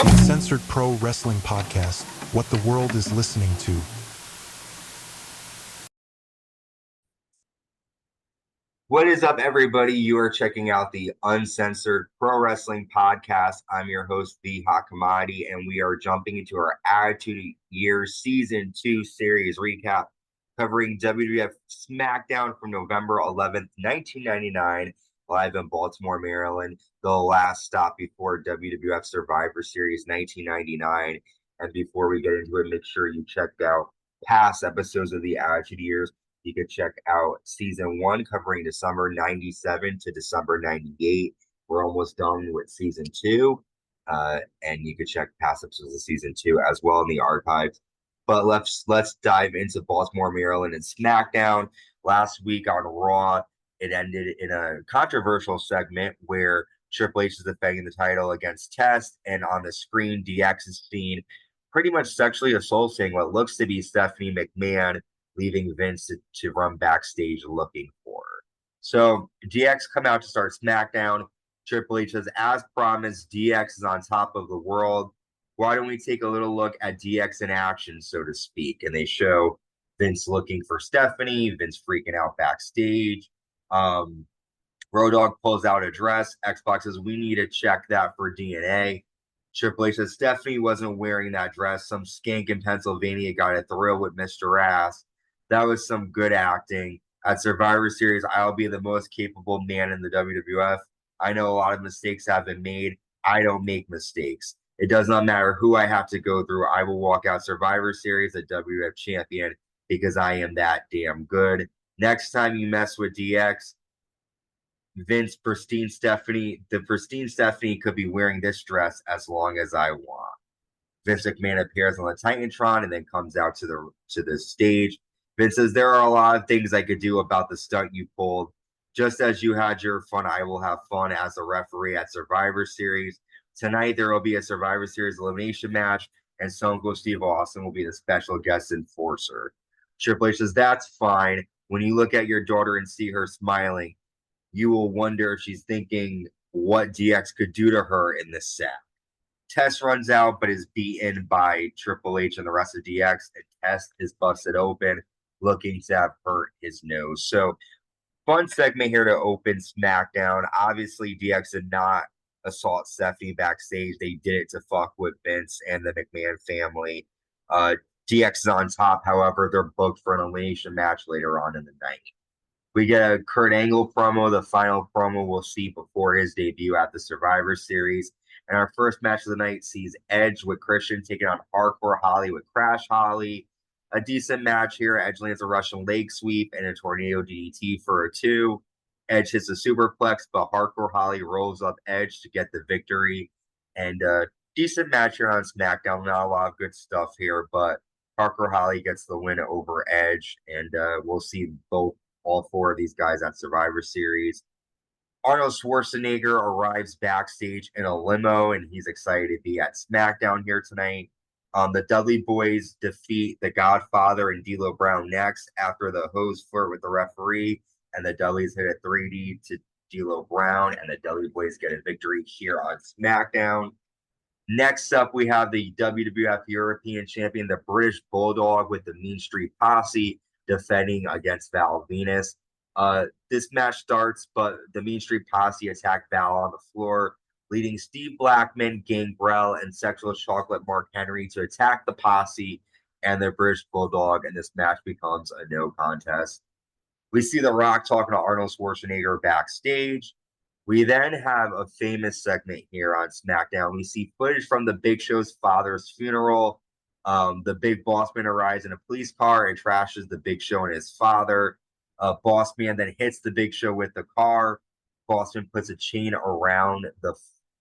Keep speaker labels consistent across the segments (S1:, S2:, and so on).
S1: Uncensored Pro Wrestling Podcast, what the world is listening to.
S2: What is up, everybody? You are checking out the Uncensored Pro Wrestling Podcast. I'm your host, The Hot Commodity, and we are jumping into our Attitude Year Season 2 series recap, covering WWF SmackDown from November 11th, 1999, live in Baltimore, Maryland, the last stop before WWF Survivor Series 1999. And before we get into it, make sure you check out past episodes of the Attitude Years. You can check out season 1 covering December 97 to December 98. We're almost done with season 2. And you can check past episodes of season 2 as well in the archives. But let's dive into Baltimore, Maryland and SmackDown. Last week on Raw, it ended in a controversial segment where Triple H is defending the title against Test, and on the screen, DX is seen pretty much sexually assaulting what looks to be Stephanie McMahon, leaving Vince to run backstage looking for her. So DX come out to start SmackDown. Triple H says, as promised, DX is on top of the world. Why don't we take a little look at DX in action, so to speak? And they show Vince looking for Stephanie, Vince freaking out backstage. Road Dogg pulls out a dress. X-Pac says, we need to check that for DNA. Triple H says, Stephanie wasn't wearing that dress. Some skank in Pennsylvania got a thrill with Mr. Ass. That was some good acting. At Survivor Series, I'll be the most capable man in the WWF. I know a lot of mistakes have been made. I don't make mistakes. It does not matter who I have to go through. I will walk out Survivor Series a WWF champion because I am that damn good. Next time you mess with DX, the pristine Stephanie could be wearing this dress as long as I want. Vince McMahon appears on the Titantron and then comes out to the stage. Vince says, there are a lot of things I could do about the stunt you pulled. Just as you had your fun, I will have fun as a referee at Survivor Series. Tonight, there will be a Survivor Series Elimination Match, and Stone Cold Steve Austin will be the special guest enforcer. Triple H says, that's fine. When you look at your daughter and see her smiling, you will wonder if she's thinking what DX could do to her in this set. Test runs out, but is beaten by Triple H and the rest of DX, and Test is busted open, looking to have hurt his nose. So, fun segment here to open SmackDown. Obviously, DX did not assault Stephanie backstage. They did it to fuck with Vince and the McMahon family. DX is on top, however, they're booked for an elimination match later on in the night. We get a Kurt Angle promo, the final promo we'll see before his debut at the Survivor Series. And our first match of the night sees Edge with Christian taking on Hardcore Holly with Crash Holly. A decent match here. Edge lands a Russian leg sweep and a tornado DDT for a 2. Edge hits a superplex, but Hardcore Holly rolls up Edge to get the victory. And decent match here on SmackDown. Not a lot of good stuff here, but Hardcore Holly gets the win over Edge. And we'll see all 4 of these guys at Survivor Series. Arnold Schwarzenagger arrives backstage in a limo, and he's excited to be at SmackDown here tonight. The Dudley Boyz defeat the Godfather and D'Lo Brown next after the hose flirt with the referee, and the Dudleys hit a 3D to D'Lo Brown, and the Dudley Boyz get a victory here on SmackDown. Next up, we have the WWF European Champion, the British Bulldog, with the Mean Street Posse defending against Val Venis. This match starts, but the Mean Street Posse attack Val on the floor, leading Steve Blackman, Gangrel, and Sexual Chocolate Mark Henry to attack the Posse and the British Bulldog, and this match becomes a no contest. We see The Rock talking to Arnold Schwarzenagger backstage. We then have a famous segment here on SmackDown. We see footage from the Big Show's father's funeral. The Big Boss Man arrives in a police car and trashes the Big Show and his father. Boss Man then hits the Big Show with the car. Boss Man puts a chain around the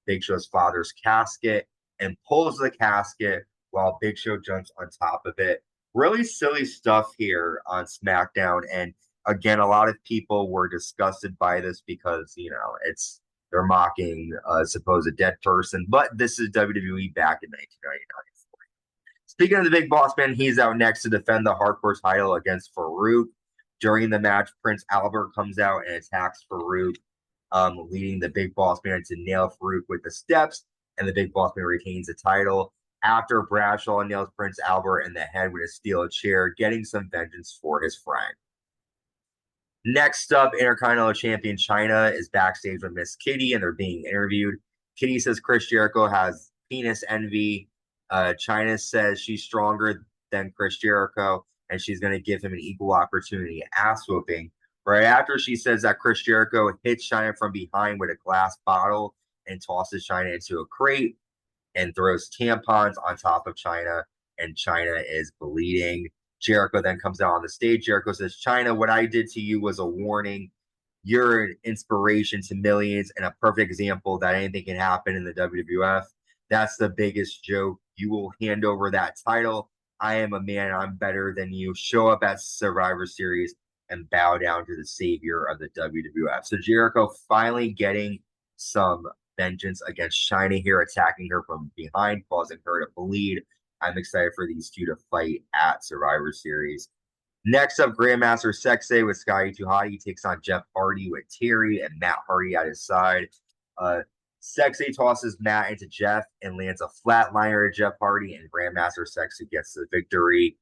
S2: Big Show's father's casket and pulls the casket while Big Show jumps on top of it. Really silly stuff here on SmackDown. And again, a lot of people were disgusted by this because, they're mocking a supposed dead person. But this is WWE back in 1999. Speaking of the Big Boss Man, he's out next to defend the Hardcore title against Faarooq. During the match, Prince Albert comes out and attacks Faarooq, leading the Big Boss Man to nail Faarooq with the steps. and the Big Boss Man retains the title after Bradshaw nails Prince Albert in the head with a steel chair, getting some vengeance for his friend. Next up, Intercontinental Champion Chyna is backstage with Miss Kitty, and they're being interviewed. Kitty says Chris Jericho has penis envy. Chyna says she's stronger than Chris Jericho, and she's going to give him an equal opportunity ass whooping. Right after she says that Chris Jericho hits Chyna from behind with a glass bottle and tosses Chyna into a crate and throws tampons on top of Chyna, and Chyna is bleeding. Jericho then comes out on the stage. Jericho says, Chyna, what I did to you was a warning. You're an inspiration to millions and a perfect example that anything can happen in the WWF. That's the biggest joke. You will hand over that title. I am a man. I'm better than you. Show up at Survivor Series and bow down to the savior of the WWF. So Jericho finally getting some vengeance against Chyna here, attacking her from behind, causing her to bleed. I'm excited for these two to fight at Survivor Series. Next up, Grandmaster Sexay with Scotty 2 Hotty takes on Jeff Hardy with Terry and Matt Hardy at his side. Sexay tosses Matt into Jeff and lands a flatliner at Jeff Hardy, and Grandmaster Sexay gets the victory.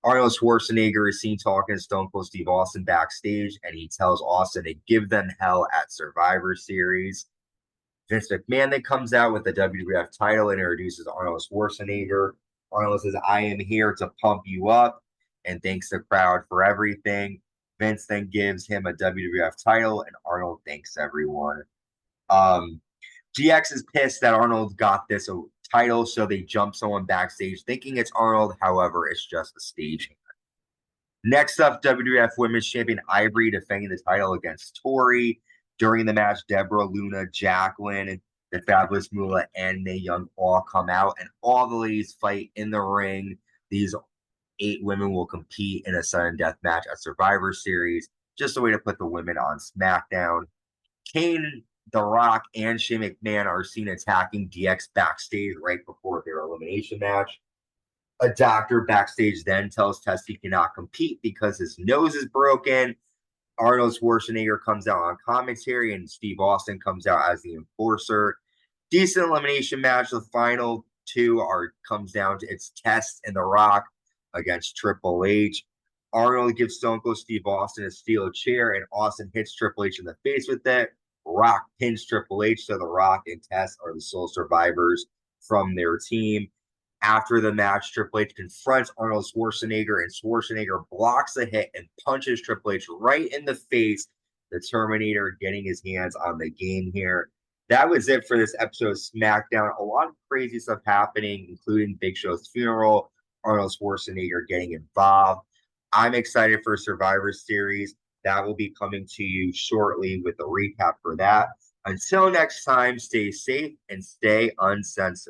S2: Arnold Schwarzenagger is seen talking to Stone Cold Steve Austin backstage, and he tells Austin to give them hell at Survivor Series. Vince McMahon then comes out with the WWF title and introduces Arnold Schwarzenagger. Arnold says, I am here to pump you up, and thanks the crowd for everything. Vince then gives him a WWF title, and Arnold thanks everyone. GX is pissed that Arnold got this title, so they jump someone backstage thinking it's Arnold. However, it's just a stagehand. Next up, WWF Women's Champion Ivory defending the title against Tori. During the match, Deborah, Luna, Jacqueline, the Fabulous Moolah, and Mae Young all come out, and all the ladies fight in the ring. These 8 women will compete in a sudden death match at Survivor Series, just a way to put the women on SmackDown. Kane, The Rock, and Shane McMahon are seen attacking DX backstage right before their elimination match. A doctor backstage then tells Tess he cannot compete because his nose is broken. Arnold Schwarzenagger comes out on commentary, and Steve Austin comes out as the enforcer. Decent elimination match. The final 2 comes down to it's Test and The Rock against Triple H. Arnold gives Stone Cold Steve Austin a steel chair, and Austin hits Triple H in the face with it. Rock pins Triple H, so The Rock and Test are the sole survivors from their team. After the match, Triple H confronts Arnold Schwarzenagger, and Schwarzenegger blocks a hit and punches Triple H right in the face. The Terminator getting his hands on the game here. That was it for this episode of SmackDown. A lot of crazy stuff happening, including Big Show's funeral, Arnold Schwarzenegger getting involved. I'm excited for Survivor Series. That will be coming to you shortly with a recap for that. Until next time, stay safe and stay uncensored.